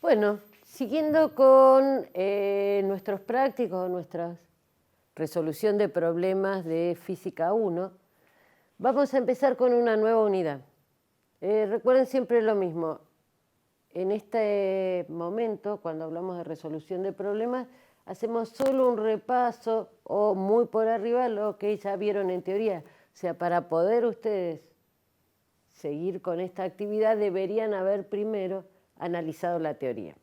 Bueno, siguiendo con nuestros prácticos, nuestra resolución de problemas de Física 1, vamos a empezar con una nueva unidad. Recuerden siempre lo mismo. En este momento, cuando hablamos de resolución de problemas, hacemos solo un repaso o muy por arriba lo que ya vieron en teoría. O sea, para poder ustedes seguir con esta actividad deberían haber primero analizado la teoría.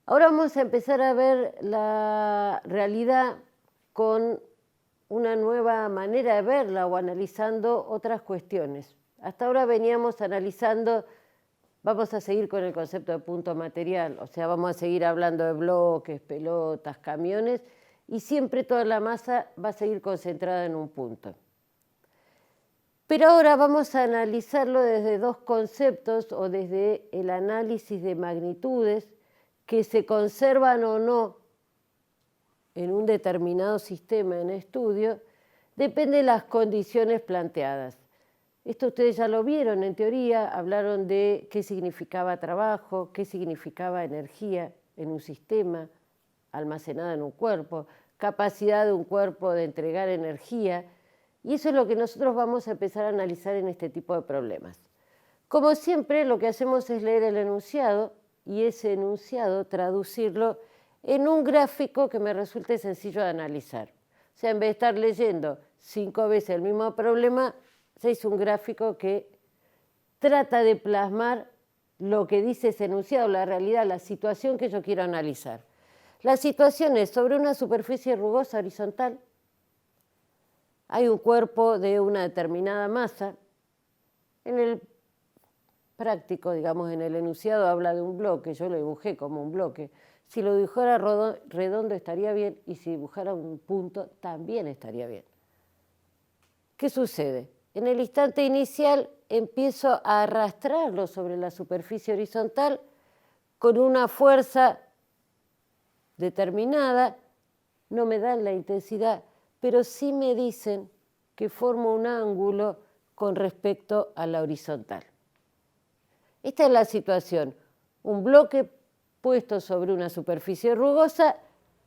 Ahora vamos a empezar a ver la realidad con una nueva manera de verla o analizando otras cuestiones. Hasta ahora veníamos analizando, vamos a seguir con el concepto de punto material, o sea, vamos a seguir hablando de bloques, pelotas, camiones, y siempre toda la masa va a seguir concentrada en un punto. Pero ahora vamos a analizarlo desde dos conceptos o desde el análisis de magnitudes que se conservan o no en un determinado sistema en estudio, depende de las condiciones planteadas. Esto ustedes ya lo vieron en teoría, hablaron de qué significaba trabajo, qué significaba energía en un sistema almacenada en un cuerpo, capacidad de un cuerpo de entregar energía, y eso es lo que nosotros vamos a empezar a analizar en este tipo de problemas. Como siempre, lo que hacemos es leer el enunciado y ese enunciado traducirlo en un gráfico que me resulte sencillo de analizar. O sea, en vez de estar leyendo 5 veces el mismo problema, se hizo un gráfico que trata de plasmar lo que dice ese enunciado, la realidad, la situación que yo quiero analizar. La situación es sobre una superficie rugosa horizontal. Hay un cuerpo de una determinada masa. En el práctico, digamos, en el enunciado habla de un bloque, yo lo dibujé como un bloque. Si lo dibujara redondo estaría bien y si dibujara un punto también estaría bien. ¿Qué sucede? En el instante inicial empiezo a arrastrarlo sobre la superficie horizontal con una fuerza determinada, no me dan la intensidad, pero sí me dicen que formo un ángulo con respecto a la horizontal. Esta es la situación. Un bloque puesto sobre una superficie rugosa,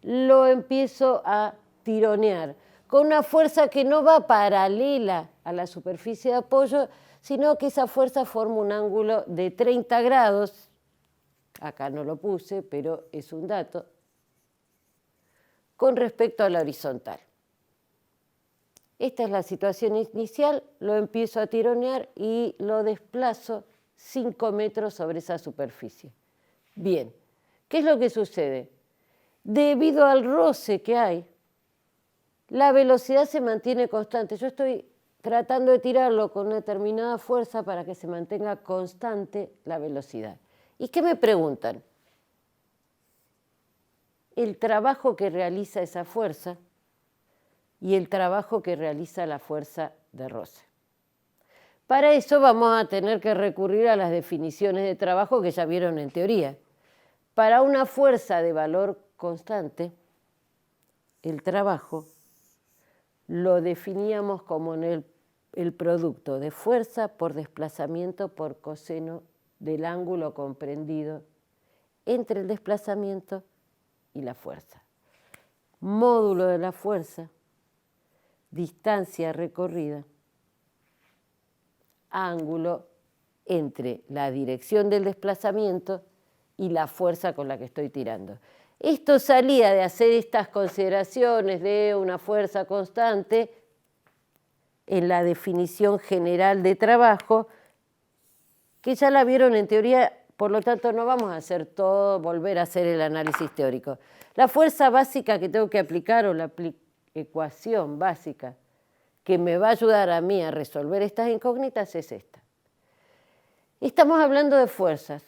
lo empiezo a tironear con una fuerza que no va paralela a la superficie de apoyo, sino que esa fuerza forma un ángulo de 30 grados. Acá no lo puse, pero es un dato, con respecto a la horizontal. Esta es la situación inicial, lo empiezo a tironear y lo desplazo 5 metros sobre esa superficie. Bien, ¿qué es lo que sucede? Debido al roce que hay, la velocidad se mantiene constante. Yo estoy tratando de tirarlo con una determinada fuerza para que se mantenga constante la velocidad. ¿Y qué me preguntan? El trabajo que realiza esa fuerza y el trabajo que realiza la fuerza de roce. Para eso vamos a tener que recurrir a las definiciones de trabajo que ya vieron en teoría. Para una fuerza de valor constante, el trabajo lo definíamos como en el producto de fuerza por desplazamiento por coseno del ángulo comprendido entre el desplazamiento y la fuerza. Módulo de la fuerza, distancia recorrida, ángulo entre la dirección del desplazamiento y la fuerza con la que estoy tirando. Esto salía de hacer estas consideraciones de una fuerza constante en la definición general de trabajo, que ya la vieron en teoría, por lo tanto no vamos a hacer todo, volver a hacer el análisis teórico. La fuerza básica que tengo que aplicar o la ecuación básica que me va a ayudar a mí a resolver estas incógnitas es esta. Estamos hablando de fuerzas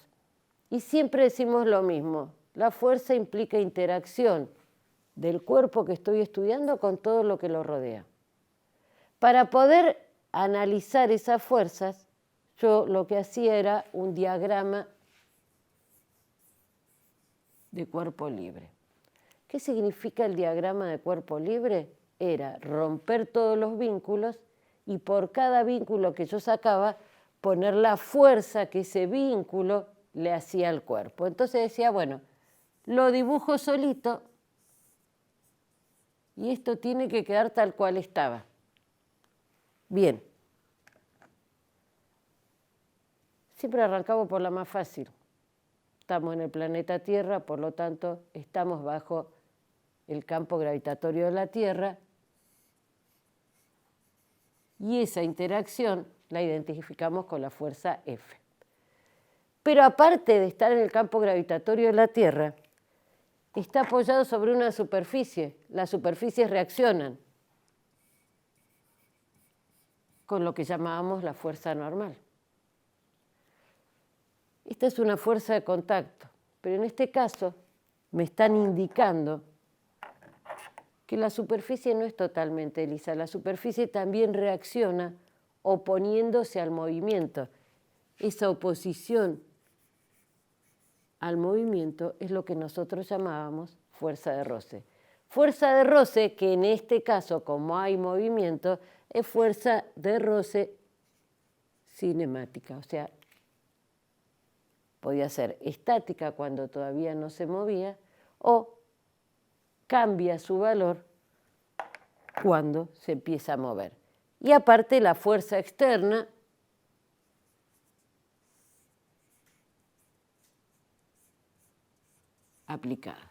y siempre decimos lo mismo. La fuerza implica interacción del cuerpo que estoy estudiando con todo lo que lo rodea. Para poder analizar esas fuerzas, yo lo que hacía era un diagrama de cuerpo libre. ¿Qué significa el diagrama de cuerpo libre? Era romper todos los vínculos y por cada vínculo que yo sacaba, poner la fuerza que ese vínculo le hacía al cuerpo. Entonces decía, bueno, lo dibujo solito y esto tiene que quedar tal cual estaba. Bien. Siempre arrancamos por la más fácil. Estamos en el planeta Tierra, por lo tanto, estamos bajo el campo gravitatorio de la Tierra y esa interacción la identificamos con la fuerza F. Pero aparte de estar en el campo gravitatorio de la Tierra, está apoyado sobre una superficie. Las superficies reaccionan con lo que llamábamos la fuerza normal. Esta es una fuerza de contacto, pero en este caso me están indicando que la superficie no es totalmente lisa. La superficie también reacciona oponiéndose al movimiento. Esa oposición al movimiento es lo que nosotros llamábamos fuerza de roce. Fuerza de roce que en este caso, como hay movimiento, es fuerza de roce cinemática, o sea, podía ser estática cuando todavía no se movía o cambia su valor cuando se empieza a mover. Y aparte la fuerza externa aplicada.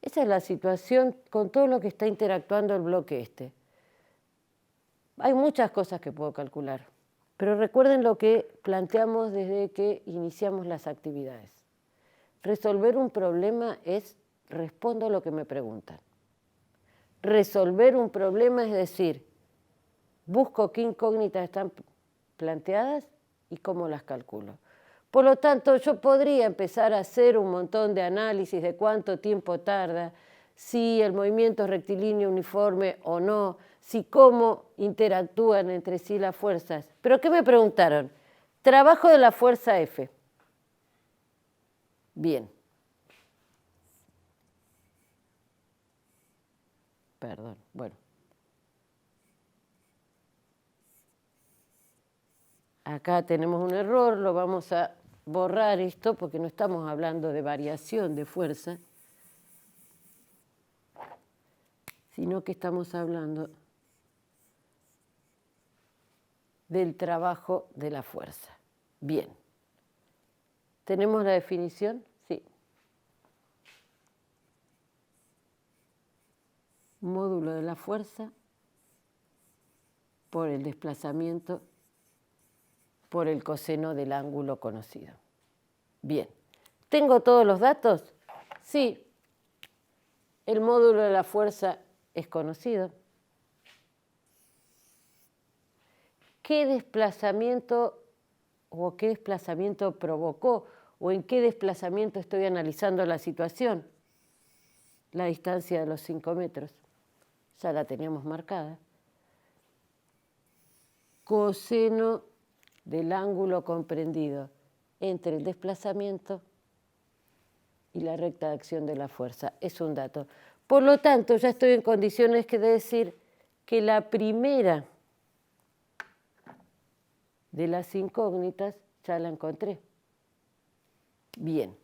Esa es la situación con todo lo que está interactuando el bloque este. Hay muchas cosas que puedo calcular, pero recuerden lo que planteamos desde que iniciamos las actividades. Resolver un problema es respondo a lo que me preguntan. Resolver un problema es decir, busco qué incógnitas están planteadas y cómo las calculo. Por lo tanto, yo podría empezar a hacer un montón de análisis de cuánto tiempo tarda, si el movimiento es rectilíneo uniforme o no, si cómo interactúan entre sí las fuerzas. ¿Pero qué me preguntaron? Trabajo de la fuerza F. Bien. Perdón, bueno. Acá tenemos un error, lo vamos a borrar esto porque no estamos hablando de variación de fuerza, sino que estamos hablando del trabajo de la fuerza. Bien. ¿Tenemos la definición? Sí. Módulo de la fuerza por el desplazamiento por el coseno del ángulo conocido. Bien. ¿Tengo todos los datos? Sí. El módulo de la fuerza es conocido. ¿Qué desplazamiento provocó o en qué desplazamiento estoy analizando la situación? La distancia de los 5 metros. Ya la teníamos marcada. Coseno del ángulo comprendido entre el desplazamiento y la recta de acción de la fuerza. Es un dato. Por lo tanto, ya estoy en condiciones de decir que la primera de las incógnitas ya la encontré. Bien.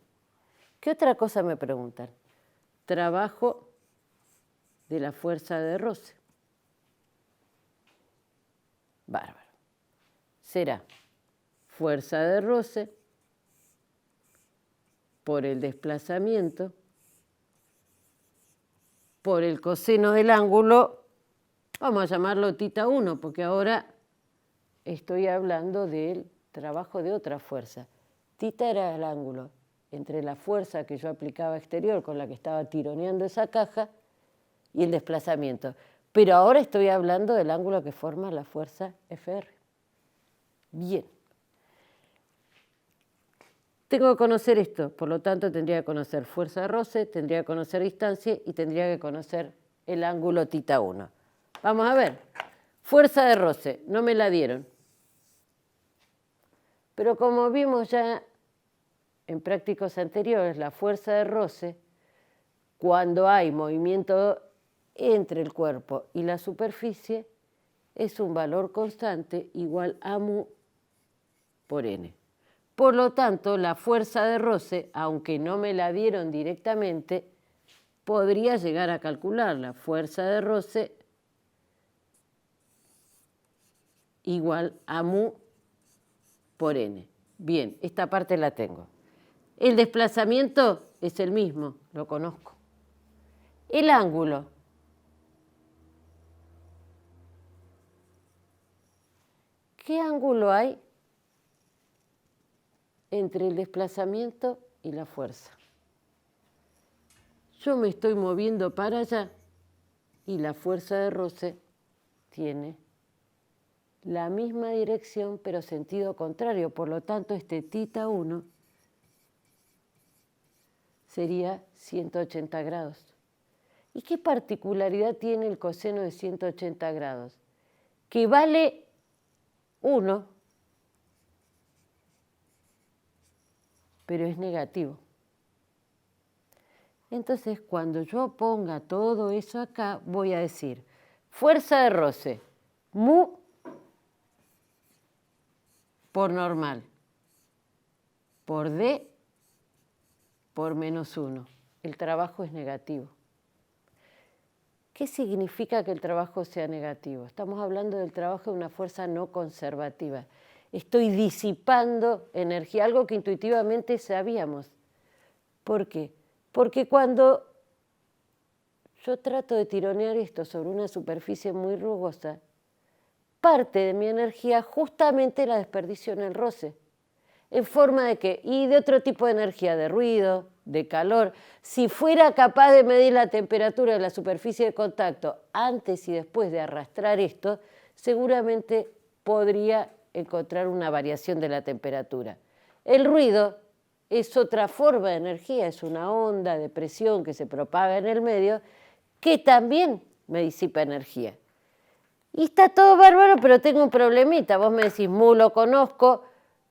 ¿Qué otra cosa me preguntan? Trabajo de la fuerza de roce. Bárbaro. Será fuerza de roce por el desplazamiento por el coseno del ángulo, vamos a llamarlo θ1, porque ahora estoy hablando del trabajo de otra fuerza. Θ era el ángulo entre la fuerza que yo aplicaba exterior con la que estaba tironeando esa caja y el desplazamiento. Pero ahora estoy hablando del ángulo que forma la fuerza Fr. Bien. Tengo que conocer esto, por lo tanto tendría que conocer fuerza de roce, tendría que conocer distancia y tendría que conocer el ángulo θ1. Vamos a ver. Fuerza de roce, no me la dieron. Pero como vimos ya en prácticos anteriores, la fuerza de roce, cuando hay movimiento entre el cuerpo y la superficie, es un valor constante igual a mu por n. Por lo tanto, la fuerza de roce, aunque no me la dieron directamente, podría llegar a calcular la fuerza de roce igual a mu por n. Bien, esta parte la tengo. El desplazamiento es el mismo, lo conozco. El ángulo. ¿Qué ángulo hay entre el desplazamiento y la fuerza? Yo me estoy moviendo para allá y la fuerza de roce tiene la misma dirección pero sentido contrario. Por lo tanto, este θ1 sería 180 grados. ¿Y qué particularidad tiene el coseno de 180 grados? Que vale 1, pero es negativo. Entonces, cuando yo ponga todo eso acá, voy a decir fuerza de roce, mu por normal, por d por menos 1. El trabajo es negativo. ¿Qué significa que el trabajo sea negativo? Estamos hablando del trabajo de una fuerza no conservativa. Estoy disipando energía, algo que intuitivamente sabíamos. ¿Por qué? Porque cuando yo trato de tironear esto sobre una superficie muy rugosa, parte de mi energía justamente la desperdicio en el roce. ¿En forma de qué? Y de otro tipo de energía, de ruido, de calor. Si fuera capaz de medir la temperatura de la superficie de contacto antes y después de arrastrar esto, seguramente podría encontrar una variación de la temperatura. El ruido es otra forma de energía, es una onda de presión que se propaga en el medio que también me disipa energía. Y está todo bárbaro, pero tengo un problemita. Vos me decís, mu, lo conozco.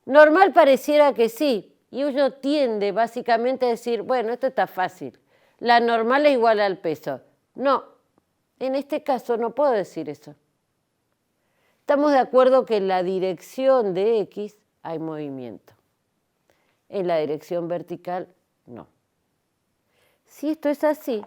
Normal pareciera que sí, y uno tiende básicamente a decir, bueno, esto está fácil, la normal es igual al peso. No, en este caso no puedo decir eso. Estamos de acuerdo que en la dirección de X hay movimiento, en la dirección vertical no. Si esto es así,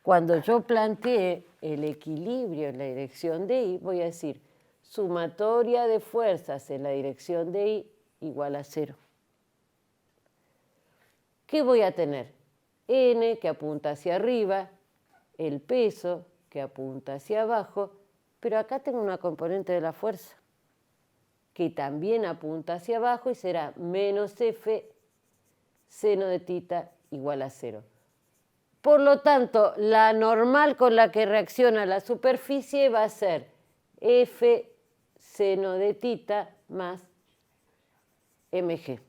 cuando yo planteé el equilibrio en la dirección de Y, voy a decir, sumatoria de fuerzas en la dirección de Y igual a 0. ¿Qué voy a tener? N que apunta hacia arriba, el peso que apunta hacia abajo, pero acá tengo una componente de la fuerza que también apunta hacia abajo y será menos F seno de θ igual a 0. Por lo tanto, la normal con la que reacciona la superficie va a ser F seno de θ más mg.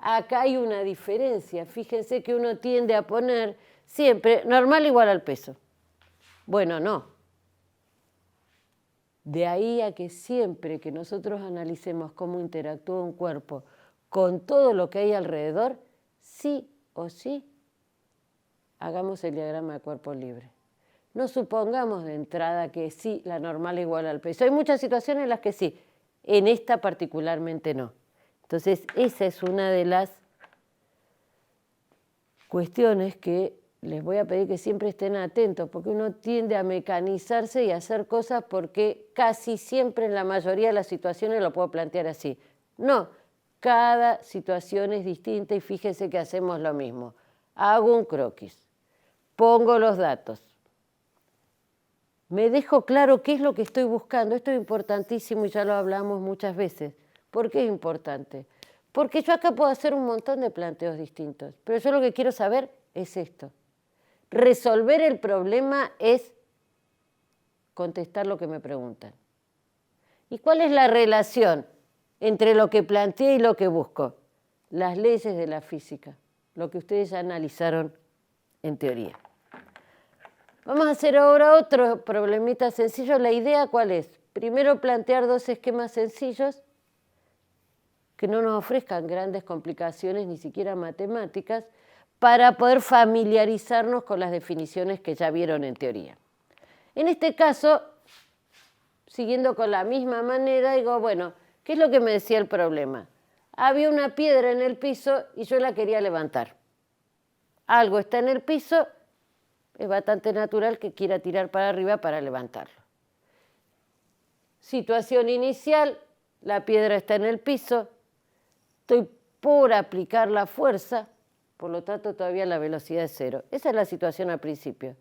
Acá hay una diferencia. Fíjense que uno tiende a poner siempre normal igual al peso. Bueno, no. De ahí a que siempre que nosotros analicemos cómo interactúa un cuerpo con todo lo que hay alrededor, sí o sí, hagamos el diagrama de cuerpo libre. No supongamos de entrada que sí, la normal es igual al peso. Hay muchas situaciones en las que sí, en esta particularmente no. Entonces, esa es una de las cuestiones que les voy a pedir que siempre estén atentos, porque uno tiende a mecanizarse y a hacer cosas porque casi siempre en la mayoría de las situaciones lo puedo plantear así. No, cada situación es distinta y fíjense que hacemos lo mismo. Hago un croquis, pongo los datos, me dejo claro qué es lo que estoy buscando. Esto es importantísimo y ya lo hablamos muchas veces. ¿Por qué es importante? Porque yo acá puedo hacer un montón de planteos distintos, pero yo lo que quiero saber es esto. Resolver el problema es contestar lo que me preguntan. ¿Y cuál es la relación entre lo que planteé y lo que busco? Las leyes de la física, lo que ustedes ya analizaron en teoría. Vamos a hacer ahora otro problemita sencillo. La idea, ¿cuál es? Primero plantear dos esquemas sencillos que no nos ofrezcan grandes complicaciones, ni siquiera matemáticas, para poder familiarizarnos con las definiciones que ya vieron en teoría. En este caso, siguiendo con la misma manera, digo, bueno, ¿qué es lo que me decía el problema? Había una piedra en el piso y yo la quería levantar. Algo está en el piso, es bastante natural que quiera tirar para arriba para levantarlo. Situación inicial, la piedra está en el piso, estoy por aplicar la fuerza, por lo tanto todavía la velocidad es 0. Esa es la situación al principio.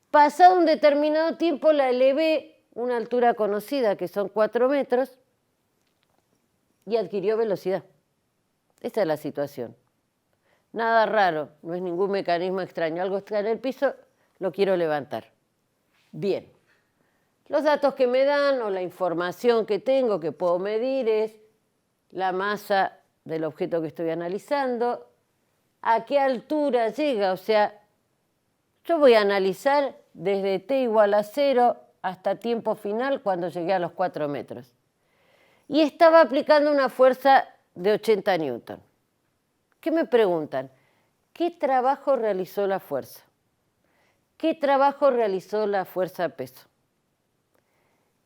Pasado un determinado tiempo la elevé a una altura conocida, que son 4 metros, y adquirió velocidad. Esa es la situación. Nada raro, no es ningún mecanismo extraño. Algo está en el piso, lo quiero levantar. Bien. Los datos que me dan o la información que tengo que puedo medir es la masa del objeto que estoy analizando, a qué altura llega, o sea, yo voy a analizar desde t igual a 0 hasta tiempo final cuando llegué a los 4 metros. Y estaba aplicando una fuerza de 80 newton. ¿Qué me preguntan? ¿Qué trabajo realizó la fuerza? ¿Qué trabajo realizó la fuerza peso?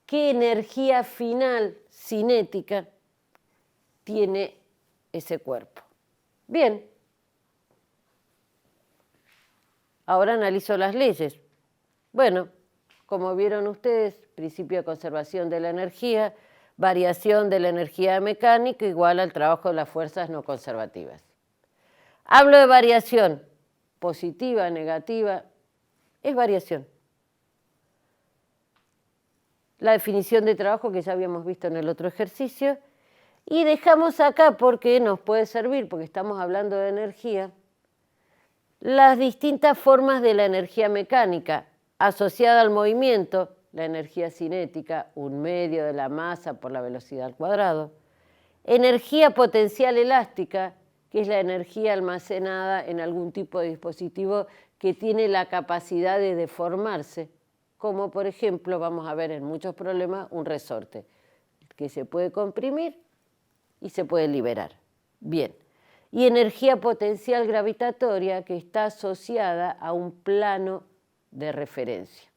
¿Qué energía final cinética tiene ese cuerpo? Bien. Ahora analizo las leyes. Bueno, como vieron ustedes, principio de conservación de la energía, variación de la energía mecánica igual al trabajo de las fuerzas no conservativas. Hablo de variación positiva, negativa, es variación. La definición de trabajo que ya habíamos visto en el otro ejercicio, y dejamos acá porque nos puede servir, porque estamos hablando de energía, las distintas formas de la energía mecánica asociada al movimiento, la energía cinética, un medio de la masa por la velocidad al cuadrado, energía potencial elástica, que es la energía almacenada en algún tipo de dispositivo que tiene la capacidad de deformarse, como por ejemplo, vamos a ver en muchos problemas, un resorte, que se puede comprimir y se puede liberar. Bien. Y energía potencial gravitatoria que está asociada a un plano de referencia.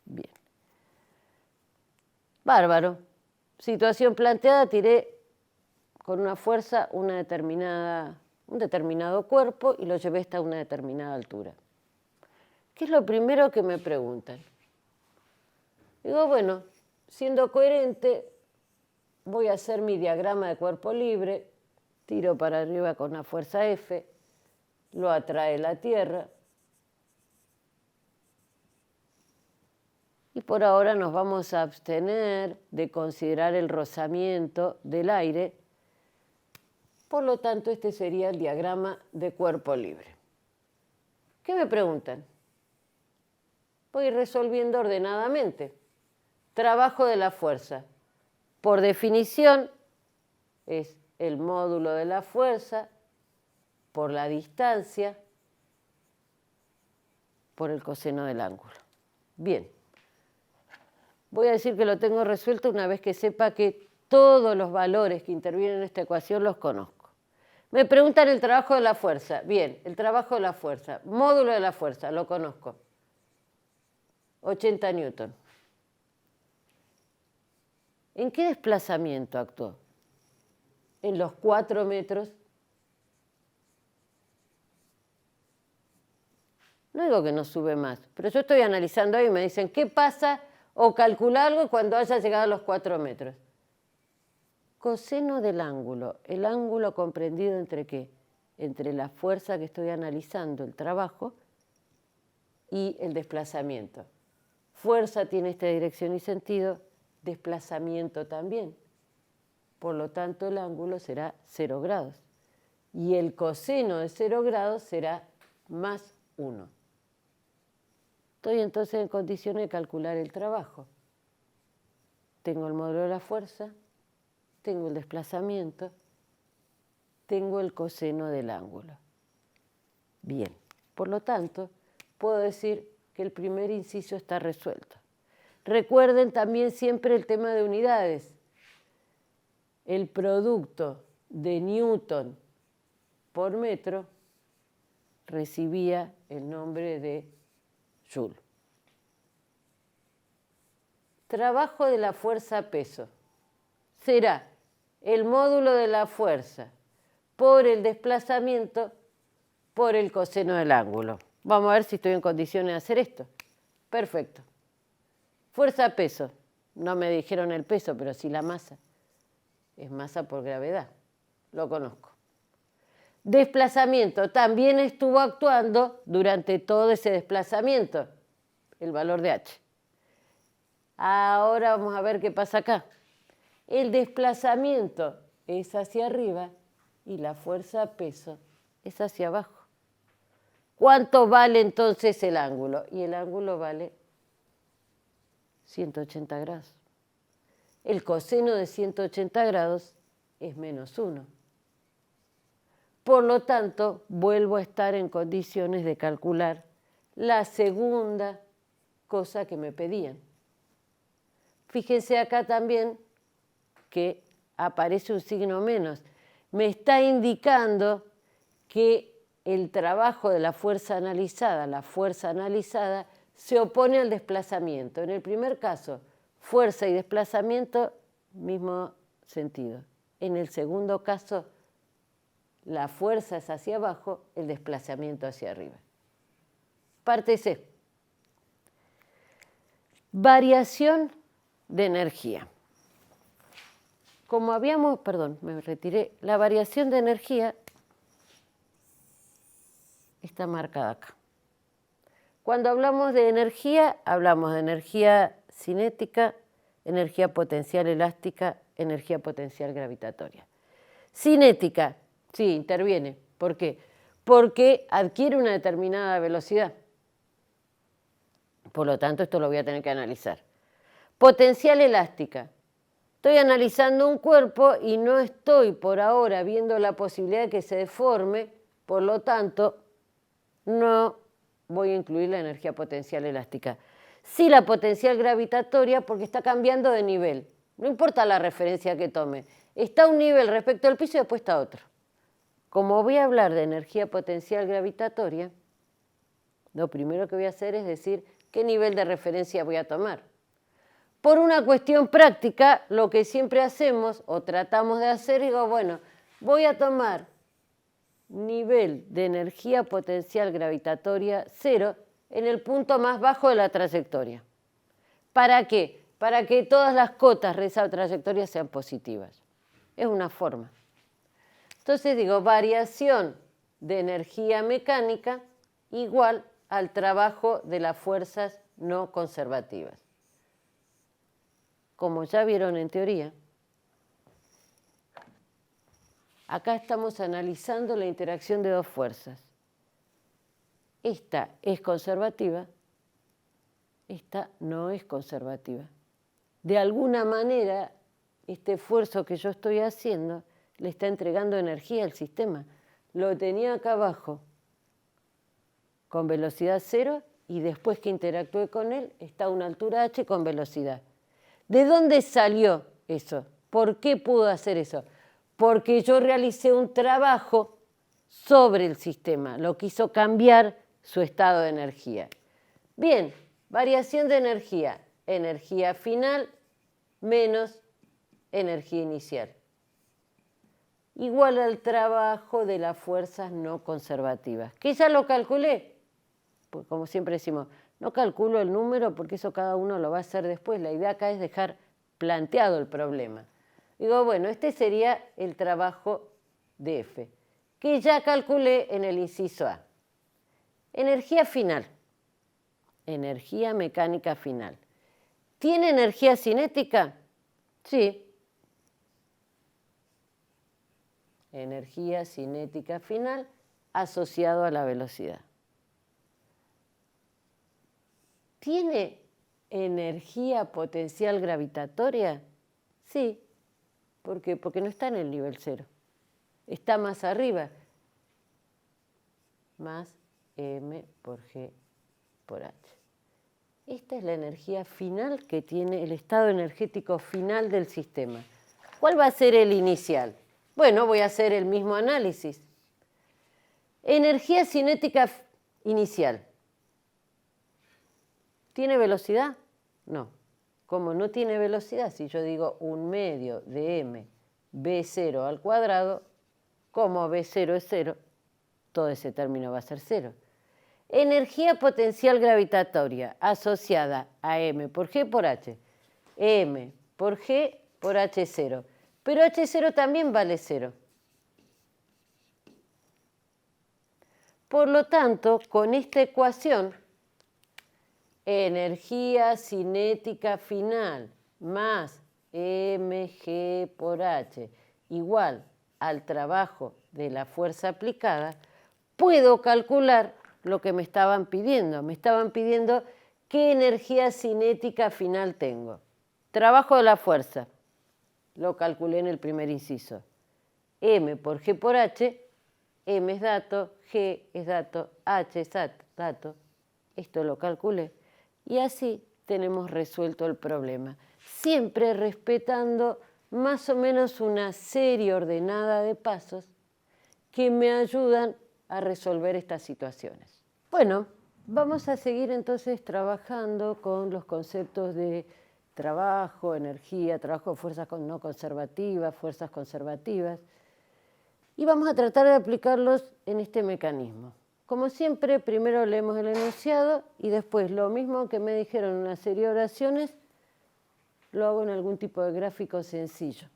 Bien. Bárbaro. Situación planteada, tiré con una fuerza un determinado cuerpo y lo llevé hasta una determinada altura. ¿Qué es lo primero que me preguntan? Digo, bueno, siendo coherente, voy a hacer mi diagrama de cuerpo libre, tiro para arriba con una fuerza F, lo atrae la Tierra, y por ahora nos vamos a abstener de considerar el rozamiento del aire. Por lo tanto, este sería el diagrama de cuerpo libre. ¿Qué me preguntan? Voy resolviendo ordenadamente. Trabajo de la fuerza. Por definición, es el módulo de la fuerza por la distancia por el coseno del ángulo. Bien. Voy a decir que lo tengo resuelto una vez que sepa que todos los valores que intervienen en esta ecuación los conozco. Me preguntan el trabajo de la fuerza. Bien, el trabajo de la fuerza. Módulo de la fuerza, lo conozco. 80 newton. ¿En qué desplazamiento actuó? En los 4 metros. No digo que no sube más, pero yo estoy analizando ahí y me dicen, ¿qué pasa? O calcula algo cuando haya llegado a los 4 metros. Coseno del ángulo, el ángulo comprendido entre ¿qué? Entre la fuerza que estoy analizando, el trabajo, y el desplazamiento. Fuerza tiene esta dirección y sentido, desplazamiento también. Por lo tanto, el ángulo será 0 grados. Y el coseno de 0 grados será más 1. Estoy entonces en condiciones de calcular el trabajo. Tengo el módulo de la fuerza, tengo el desplazamiento, tengo el coseno del ángulo. Bien, por lo tanto, puedo decir que el primer inciso está resuelto. Recuerden también siempre el tema de unidades. El producto de newton por metro recibía el nombre de joule. Trabajo de la fuerza peso será el módulo de la fuerza por el desplazamiento por el coseno del ángulo. Vamos a ver si estoy en condiciones de hacer esto. Perfecto. Fuerza-peso. No me dijeron el peso, pero sí la masa. Es masa por gravedad. Lo conozco. Desplazamiento. También estuvo actuando durante todo ese desplazamiento el valor de h. Ahora vamos a ver qué pasa acá. El desplazamiento es hacia arriba y la fuerza-peso es hacia abajo. ¿Cuánto vale entonces el ángulo? Y el ángulo vale 180 grados. El coseno de 180 grados es -1. Por lo tanto, vuelvo a estar en condiciones de calcular la segunda cosa que me pedían. Fíjense acá también que aparece un signo menos. Me está indicando que el trabajo de la fuerza analizada, se opone al desplazamiento. En el primer caso, fuerza y desplazamiento, mismo sentido. En el segundo caso, la fuerza es hacia abajo, el desplazamiento hacia arriba. Parte C. Variación de energía. Como habíamos, perdón, me retiré, la variación de energía está marcada acá. Cuando hablamos de energía cinética, energía potencial elástica, energía potencial gravitatoria. Cinética, sí, interviene. ¿Por qué? Porque adquiere una determinada velocidad. Por lo tanto, esto lo voy a tener que analizar. Potencial elástica. Estoy analizando un cuerpo y no estoy por ahora viendo la posibilidad de que se deforme, por lo tanto, no voy a incluir la energía potencial elástica. Sí la potencial gravitatoria porque está cambiando de nivel. No importa la referencia que tome. Está a un nivel respecto al piso y después está otro. Como voy a hablar de energía potencial gravitatoria, lo primero que voy a hacer es decir qué nivel de referencia voy a tomar. Por una cuestión práctica, lo que siempre hacemos o tratamos de hacer, digo, bueno, voy a tomar nivel de energía potencial gravitatoria 0 en el punto más bajo de la trayectoria. ¿Para qué? Para que todas las cotas de esa trayectoria sean positivas. Es una forma. Entonces digo, variación de energía mecánica igual al trabajo de las fuerzas no conservativas. Como ya vieron en teoría, acá estamos analizando la interacción de dos fuerzas. Esta es conservativa, esta no es conservativa. De alguna manera, este esfuerzo que yo estoy haciendo le está entregando energía al sistema. Lo tenía acá abajo con velocidad 0 y después que interactúe con él está a una altura h con velocidad. ¿De dónde salió eso? ¿Por qué pudo hacer eso? Porque yo realicé un trabajo sobre el sistema, lo que hizo cambiar su estado de energía. Bien, variación de energía, energía final menos energía inicial. Igual al trabajo de las fuerzas no conservativas, que ya lo calculé. Pues como siempre decimos, no calculo el número porque eso cada uno lo va a hacer después. La idea acá es dejar planteado el problema. Digo, bueno, este sería el trabajo de F, que ya calculé en el inciso A. Energía final, energía mecánica final. ¿Tiene energía cinética? Sí. Energía cinética final asociado a la velocidad. ¿Tiene energía potencial gravitatoria? Sí. ¿Por qué? Porque no está en el nivel 0. Está más arriba. Más m por g por h. Esta es la energía final que tiene el estado energético final del sistema. ¿Cuál va a ser el inicial? Bueno, voy a hacer el mismo análisis. Energía cinética inicial. ¿Tiene velocidad? No. Como no tiene velocidad, si yo digo 1/2 de m B0 al cuadrado, como B0 es 0, todo ese término va a ser 0. Energía potencial gravitatoria asociada a M por G por H. M por G por H0. Pero H0 también vale 0. Por lo tanto, con esta ecuación, energía cinética final más mg por h igual al trabajo de la fuerza aplicada, puedo calcular lo que me estaban pidiendo. Me estaban pidiendo qué energía cinética final tengo. Trabajo de la fuerza, lo calculé en el primer inciso. M por G por H, M es dato, G es dato, H es dato. Esto lo calculé. Y así tenemos resuelto el problema, siempre respetando más o menos una serie ordenada de pasos que me ayudan a resolver estas situaciones. Bueno, vamos a seguir entonces trabajando con los conceptos de trabajo, energía, trabajo de fuerzas no conservativas, fuerzas conservativas, y vamos a tratar de aplicarlos en este mecanismo. Como siempre, primero leemos el enunciado y después lo mismo que me dijeron en una serie de oraciones, lo hago en algún tipo de gráfico sencillo.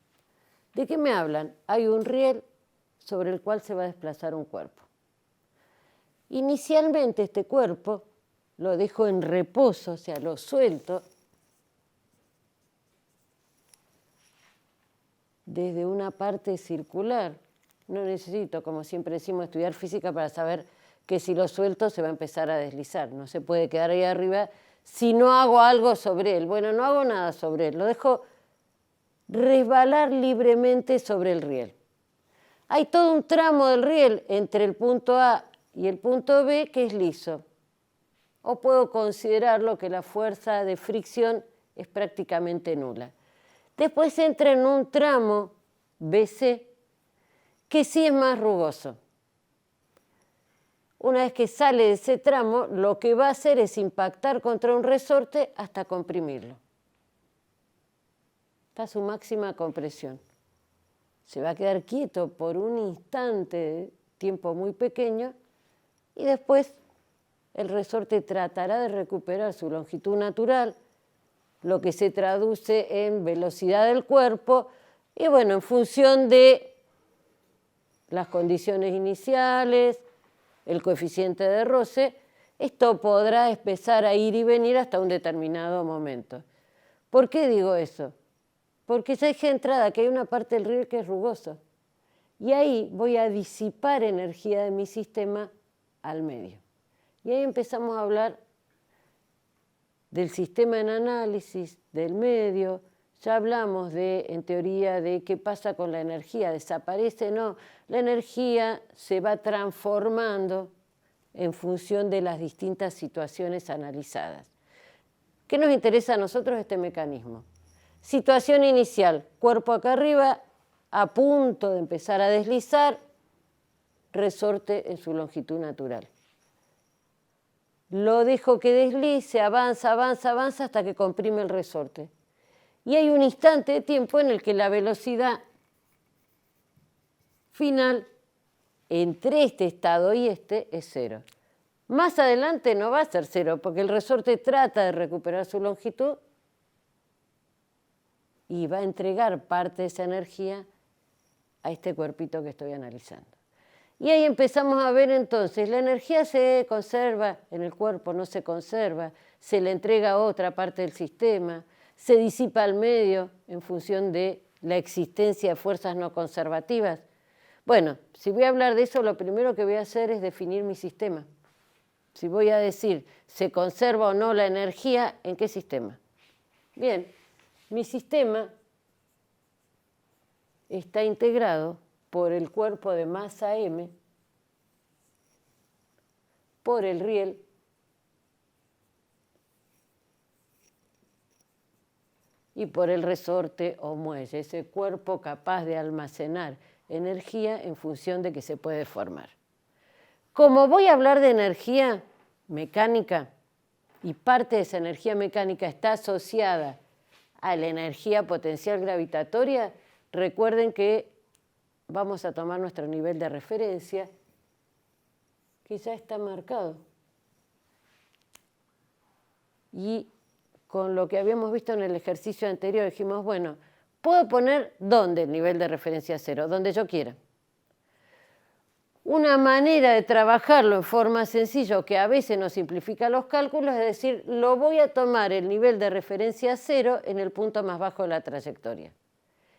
¿De qué me hablan? Hay un riel sobre el cual se va a desplazar un cuerpo. Inicialmente este cuerpo lo dejo en reposo, o sea, lo suelto desde una parte circular. No necesito, como siempre decimos, estudiar física para saber que si lo suelto se va a empezar a deslizar. No se puede quedar ahí arriba si no hago algo sobre él. Bueno, no hago nada sobre él, lo dejo resbalar libremente sobre el riel. Hay todo un tramo del riel entre el punto A y el punto B que es liso. O puedo considerarlo que la fuerza de fricción es prácticamente nula. Después entra en un tramo BC que sí es más rugoso. Una vez que sale de ese tramo, lo que va a hacer es impactar contra un resorte hasta comprimirlo. Está su máxima compresión. Se va a quedar quieto por un instante de tiempo muy pequeño y después el resorte tratará de recuperar su longitud natural, lo que se traduce en velocidad del cuerpo y bueno, en función de las condiciones iniciales, el coeficiente de roce, esto podrá empezar a ir y venir hasta un determinado momento. ¿Por qué digo eso? Porque ya dije de entrada que hay una parte del riel que es rugoso y ahí voy a disipar energía de mi sistema al medio. Y ahí empezamos a hablar del sistema en análisis, del medio. Ya hablamos en teoría, de qué pasa con la energía, desaparece, no. La energía se va transformando en función de las distintas situaciones analizadas. ¿Qué nos interesa a nosotros este mecanismo? Situación inicial, cuerpo acá arriba, a punto de empezar a deslizar, resorte en su longitud natural. Lo dejo que deslice, avanza, avanza, avanza hasta que comprime el resorte. Y hay un instante de tiempo en el que la velocidad final entre este estado y este es 0. Más adelante no va a ser 0 porque el resorte trata de recuperar su longitud y va a entregar parte de esa energía a este cuerpito que estoy analizando. Y ahí empezamos a ver entonces, la energía se conserva en el cuerpo, no se conserva, se le entrega a otra parte del sistema, se disipa al medio en función de la existencia de fuerzas no conservativas. Bueno, si voy a hablar de eso, lo primero que voy a hacer es definir mi sistema. Si voy a decir, ¿se conserva o no la energía? ¿En qué sistema? Bien, mi sistema está integrado por el cuerpo de masa m, por el riel, y por el resorte o muelle, ese cuerpo capaz de almacenar energía en función de que se puede formar. Como voy a hablar de energía mecánica, y parte de esa energía mecánica está asociada a la energía potencial gravitatoria, recuerden que vamos a tomar nuestro nivel de referencia, que ya está marcado. Y con lo que habíamos visto en el ejercicio anterior, dijimos, bueno, puedo poner ¿dónde el nivel de referencia 0? Donde yo quiera. Una manera de trabajarlo en forma sencilla, que a veces nos simplifica los cálculos, es decir, lo voy a tomar el nivel de referencia 0 en el punto más bajo de la trayectoria.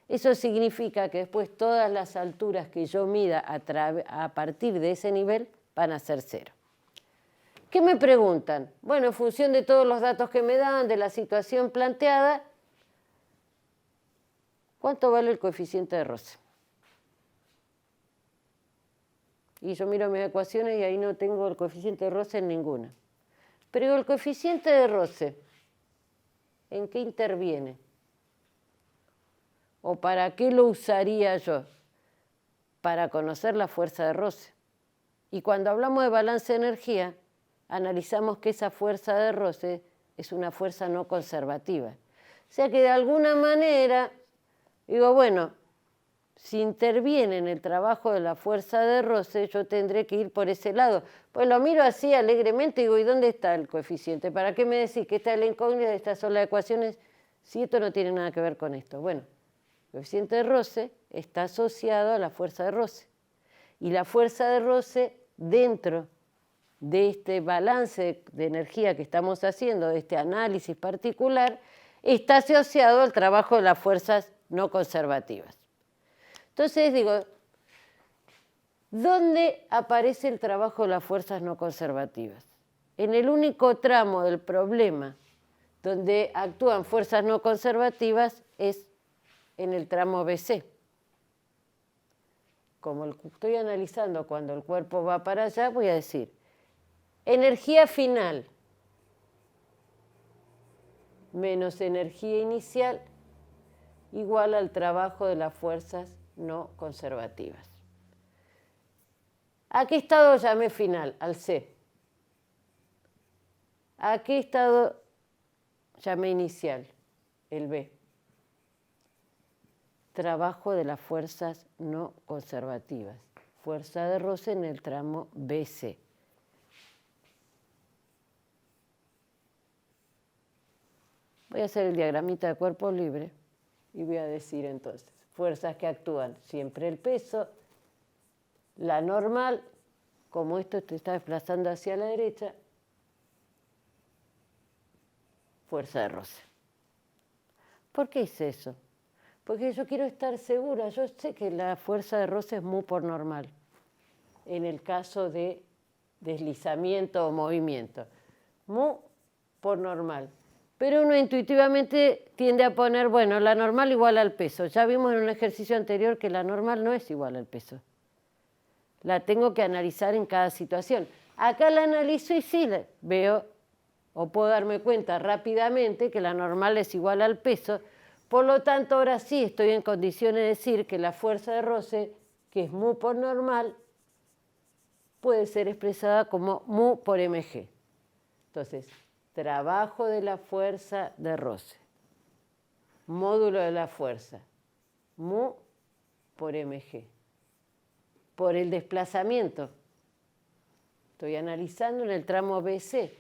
Eso significa que después todas las alturas que yo mida a partir de ese nivel van a ser 0. ¿Qué me preguntan? Bueno, en función de todos los datos que me dan, de la situación planteada, ¿cuánto vale el coeficiente de roce? Y yo miro mis ecuaciones y ahí no tengo el coeficiente de roce en ninguna. Pero el coeficiente de roce, ¿en qué interviene? ¿O para qué lo usaría yo? Para conocer la fuerza de roce. Y cuando hablamos de balance de energía, analizamos que esa fuerza de roce es una fuerza no conservativa. O sea que de alguna manera, digo, bueno, si interviene en el trabajo de la fuerza de roce, yo tendré que ir por ese lado. Pues lo miro así alegremente y digo, ¿y dónde está el coeficiente? ¿Para qué me decís que esta es la incógnita, estas son las ecuaciones, si esto no tiene nada que ver con esto? Bueno, el coeficiente de roce está asociado a la fuerza de roce. Y la fuerza de roce dentro de este balance de energía que estamos haciendo, de este análisis particular, está asociado al trabajo de las fuerzas no conservativas. Entonces digo, ¿dónde aparece el trabajo de las fuerzas no conservativas? En el único tramo del problema donde actúan fuerzas no conservativas es en el tramo BC. Como estoy analizando cuando el cuerpo va para allá, voy a decir, energía final menos energía inicial igual al trabajo de las fuerzas no conservativas. ¿A qué estado llamé final? Al C. ¿A qué estado llamé inicial? El B. Trabajo de las fuerzas no conservativas. Fuerza de roce en el tramo BC. Voy a hacer el diagramita de cuerpo libre y voy a decir entonces, fuerzas que actúan siempre el peso, la normal, como esto te está desplazando hacia la derecha, fuerza de roce. ¿Por qué hice eso? Porque yo quiero estar segura, yo sé que la fuerza de roce es mu por normal, en el caso de deslizamiento o movimiento. Mu por normal. Pero uno intuitivamente tiende a poner, bueno, la normal igual al peso. Ya vimos en un ejercicio anterior que la normal no es igual al peso. La tengo que analizar en cada situación. Acá la analizo y sí veo o puedo darme cuenta rápidamente que la normal es igual al peso. Por lo tanto, ahora sí estoy en condiciones de decir que la fuerza de roce, que es mu por normal, puede ser expresada como mu por mg. Entonces, trabajo de la fuerza de roce, módulo de la fuerza, mu por mg. Por el desplazamiento, estoy analizando en el tramo BC,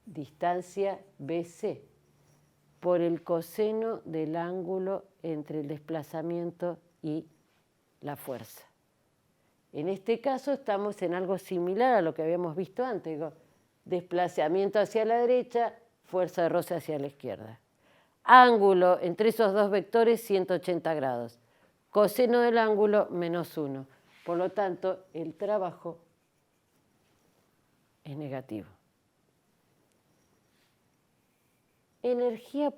distancia BC, por el coseno del ángulo entre el desplazamiento y la fuerza. En este caso estamos en algo similar a lo que habíamos visto antes. Digo, desplazamiento hacia la derecha, fuerza de roce hacia la izquierda. Ángulo entre esos dos vectores, 180 grados. Coseno del ángulo, -1. Por lo tanto, el trabajo es negativo. Energía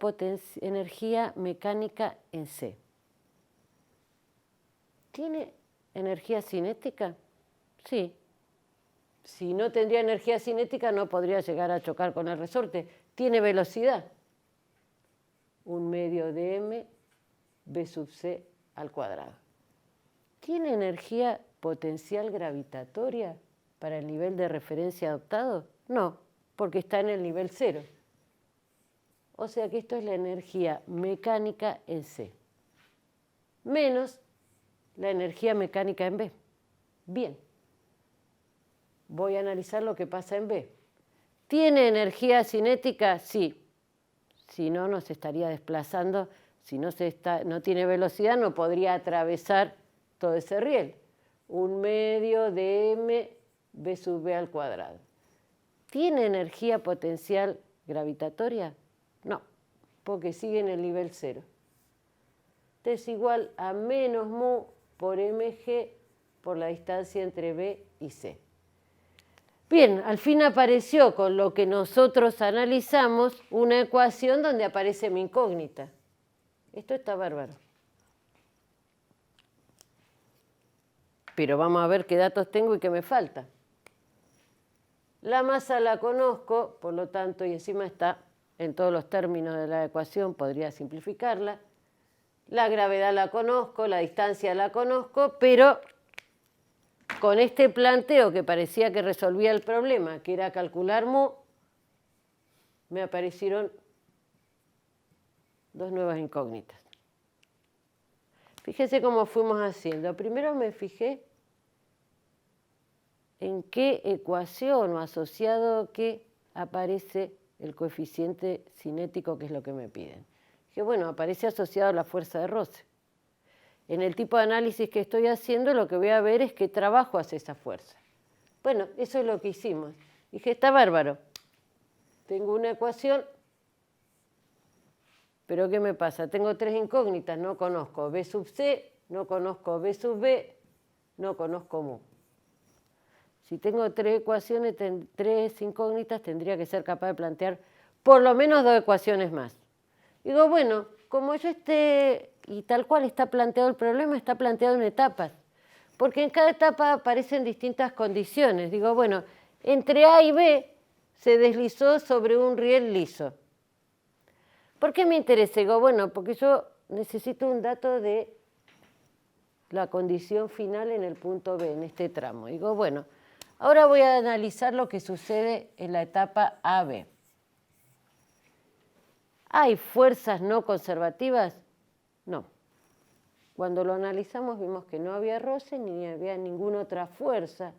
mecánica en C. ¿Tiene energía cinética? Sí. Si no tendría energía cinética no podría llegar a chocar con el resorte. ¿Tiene velocidad? 1/2 de m v sub c al cuadrado. ¿Tiene energía potencial gravitatoria para el nivel de referencia adoptado? No, porque está en el nivel 0. O sea que esto es la energía mecánica en C. menos la energía mecánica en B. Bien, voy a analizar lo que pasa en B. ¿Tiene energía cinética? Sí. Si no, no se estaría desplazando. Si no tiene velocidad, no podría atravesar todo ese riel. 1/2 de m b sub b al cuadrado. ¿Tiene energía potencial gravitatoria? No, porque sigue en el nivel 0. Esto es igual a menos mu por mg por la distancia entre B y C. Bien, al fin apareció con lo que nosotros analizamos una ecuación donde aparece mi incógnita. Esto está bárbaro. Pero vamos a ver qué datos tengo y qué me falta. La masa la conozco, por lo tanto, y encima está en todos los términos de la ecuación, podría simplificarla. La gravedad la conozco, la distancia la conozco, pero con este planteo que parecía que resolvía el problema, que era calcular mu, me aparecieron dos nuevas incógnitas. Fíjese cómo fuimos haciendo. Primero me fijé en qué ecuación o asociado a qué aparece el coeficiente cinético, que es lo que me piden. Dije, bueno, aparece asociado a la fuerza de roce. En el tipo de análisis que estoy haciendo, lo que voy a ver es qué trabajo hace esa fuerza. Bueno, eso es lo que hicimos. Dije, está bárbaro. Tengo una ecuación, pero ¿qué me pasa? Tengo tres incógnitas, no conozco B sub C, no conozco B sub B, no conozco mu. Si tengo tres ecuaciones, tres incógnitas, tendría que ser capaz de plantear por lo menos dos ecuaciones más. Digo, bueno, como yo y tal cual está planteado el problema, está planteado en etapas, porque en cada etapa aparecen distintas condiciones. Digo, bueno, entre A y B se deslizó sobre un riel liso. ¿Por qué me interesa? Digo, bueno, porque yo necesito un dato de la condición final en el punto B, en este tramo. Digo, bueno, ahora voy a analizar lo que sucede en la etapa AB. ¿Hay fuerzas no conservativas? No. Cuando lo analizamos vimos que no había roce ni había ninguna otra fuerza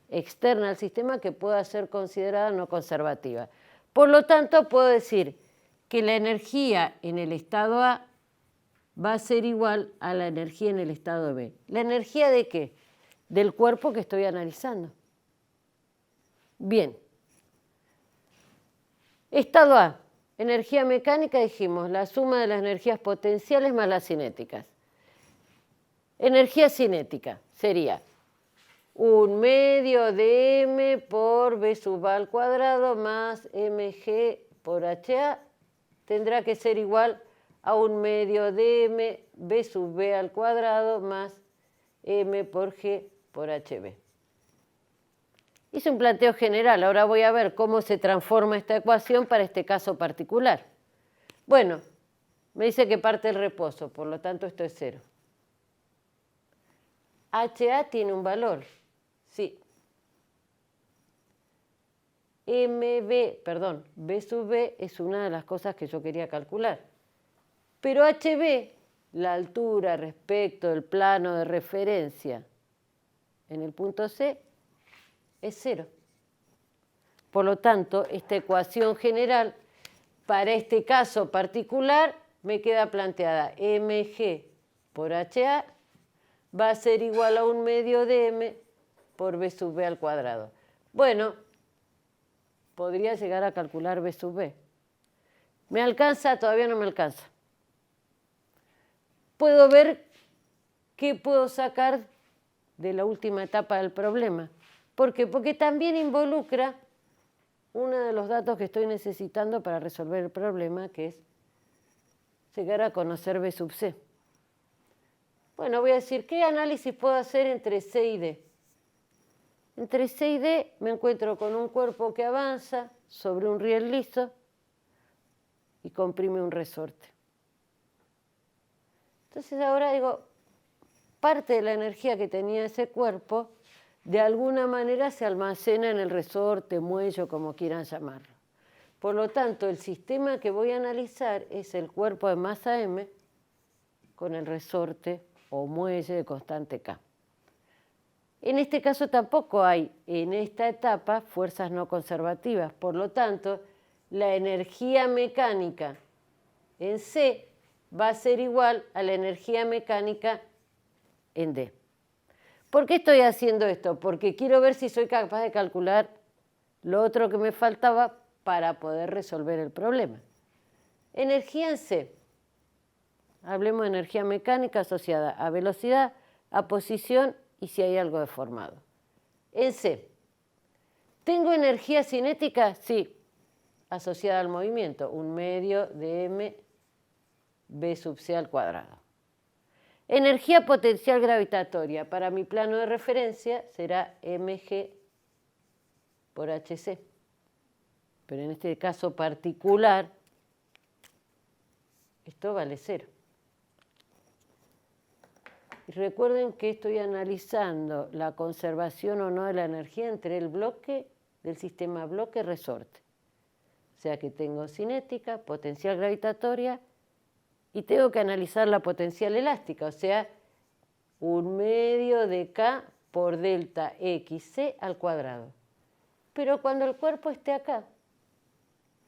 externa al sistema que pueda ser considerada no conservativa. Por lo tanto, puedo decir que la energía en el estado A va a ser igual a la energía en el estado B. ¿La energía de qué? Del cuerpo que estoy analizando. Bien. Estado A. Energía mecánica, dijimos, la suma de las energías potenciales más las cinéticas. Energía cinética sería 1/2 de m por b sub a al cuadrado más mg por ha, tendrá que ser igual a 1/2 de m b sub b al cuadrado más m por g por hb. Hice un planteo general, ahora voy a ver cómo se transforma esta ecuación para este caso particular. Bueno, me dice que parte el reposo, por lo tanto esto es 0. HA tiene un valor, sí. B sub B es una de las cosas que yo quería calcular. Pero HB, la altura respecto del plano de referencia en el punto C, es 0. Por lo tanto, esta ecuación general, para este caso particular, me queda planteada mg por ha va a ser igual a 1/2 de m por b sub b al cuadrado. Bueno, podría llegar a calcular b sub b. ¿Me alcanza? Todavía no me alcanza. Puedo ver qué puedo sacar de la última etapa del problema. ¿Por qué? Porque también involucra uno de los datos que estoy necesitando para resolver el problema, que es llegar a conocer B sub C. Bueno, voy a decir, ¿qué análisis puedo hacer entre C y D? Entre C y D me encuentro con un cuerpo que avanza sobre un riel liso y comprime un resorte. Entonces ahora digo, parte de la energía que tenía ese cuerpo, de alguna manera se almacena en el resorte, muelle, como quieran llamarlo. Por lo tanto, el sistema que voy a analizar es el cuerpo de masa M con el resorte o muelle de constante K. En este caso tampoco hay en esta etapa fuerzas no conservativas, por lo tanto, la energía mecánica en C va a ser igual a la energía mecánica en D. ¿Por qué estoy haciendo esto? Porque quiero ver si soy capaz de calcular lo otro que me faltaba para poder resolver el problema. Energía en C. Hablemos de energía mecánica asociada a velocidad, a posición y si hay algo deformado. En C. ¿Tengo energía cinética? Sí, asociada al movimiento, 1/2 de m v sub c al cuadrado. Energía potencial gravitatoria para mi plano de referencia será mg por hc. Pero en este caso particular, esto vale 0. Y recuerden que estoy analizando la conservación o no de la energía entre el bloque del sistema bloque-resorte. O sea que tengo cinética, potencial gravitatoria y tengo que analizar la potencial elástica, o sea, 1/2 de K por delta xc al cuadrado. Pero cuando el cuerpo esté acá,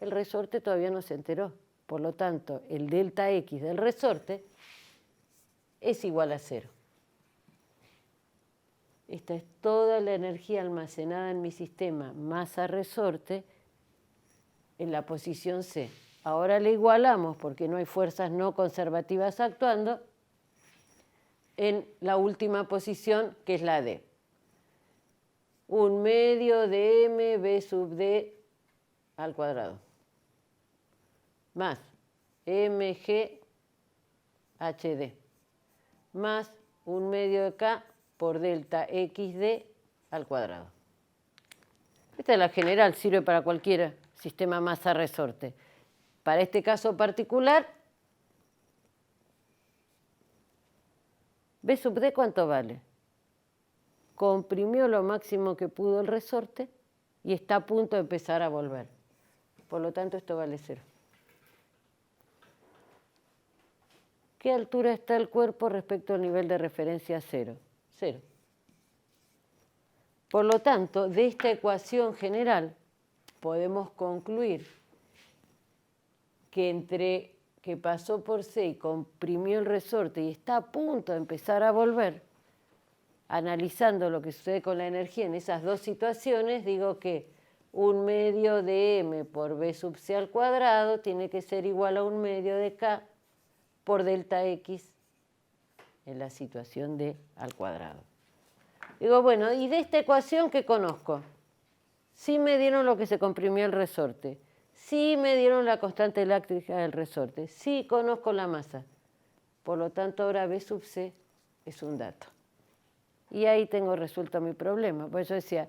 el resorte todavía no se enteró. Por lo tanto, el delta x del resorte es igual a 0. Esta es toda la energía almacenada en mi sistema masa-resorte en la posición C. Ahora le igualamos, porque no hay fuerzas no conservativas actuando, en la última posición, que es la D. 1/2 de m v sub d al cuadrado. Más mg hd. Más 1/2 de K por delta xd al cuadrado. Esta es la general, sirve para cualquier sistema masa-resorte. Para este caso particular, V sub d, ¿cuánto vale? Comprimió lo máximo que pudo el resorte y está a punto de empezar a volver. Por lo tanto, esto vale 0. ¿Qué altura está el cuerpo respecto al nivel de referencia 0? 0. Por lo tanto, de esta ecuación general podemos concluir que entre que pasó por C y comprimió el resorte y está a punto de empezar a volver, analizando lo que sucede con la energía en esas dos situaciones, digo que 1/2 de m por v sub c al cuadrado tiene que ser igual a 1/2 de K por delta x en la situación de al cuadrado. Digo, bueno, ¿y de esta ecuación qué conozco? Sí me dieron lo que se comprimió el resorte. Sí me dieron la constante elástica del resorte. Sí conozco la masa. Por lo tanto, ahora V sub C es un dato. Y ahí tengo resuelto mi problema. Por eso decía,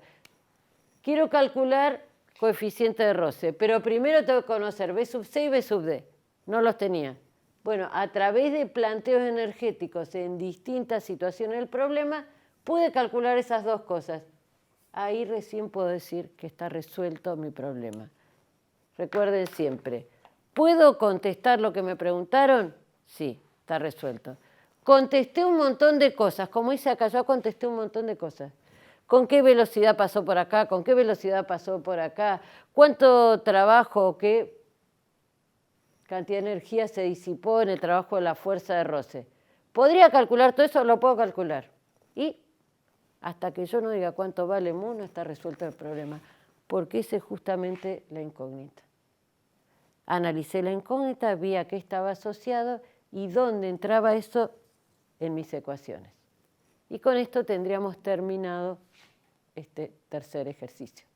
quiero calcular coeficiente de roce, pero primero tengo que conocer V sub C y V sub D. No los tenía. Bueno, a través de planteos energéticos en distintas situaciones del problema, pude calcular esas dos cosas. Ahí recién puedo decir que está resuelto mi problema. Recuerden siempre, ¿puedo contestar lo que me preguntaron? Sí, está resuelto. Contesté un montón de cosas, como dice acá, yo contesté un montón de cosas. ¿Con qué velocidad pasó por acá? ¿Con qué velocidad pasó por acá? ¿Cuánto trabajo, qué cantidad de energía se disipó en el trabajo de la fuerza de roce? ¿Podría calcular todo eso? Lo puedo calcular. Y hasta que yo no diga cuánto vale mu, no está resuelto el problema, porque esa es justamente la incógnita. Analicé la incógnita, vi a qué estaba asociado y dónde entraba eso en mis ecuaciones. Y con esto tendríamos terminado este tercer ejercicio.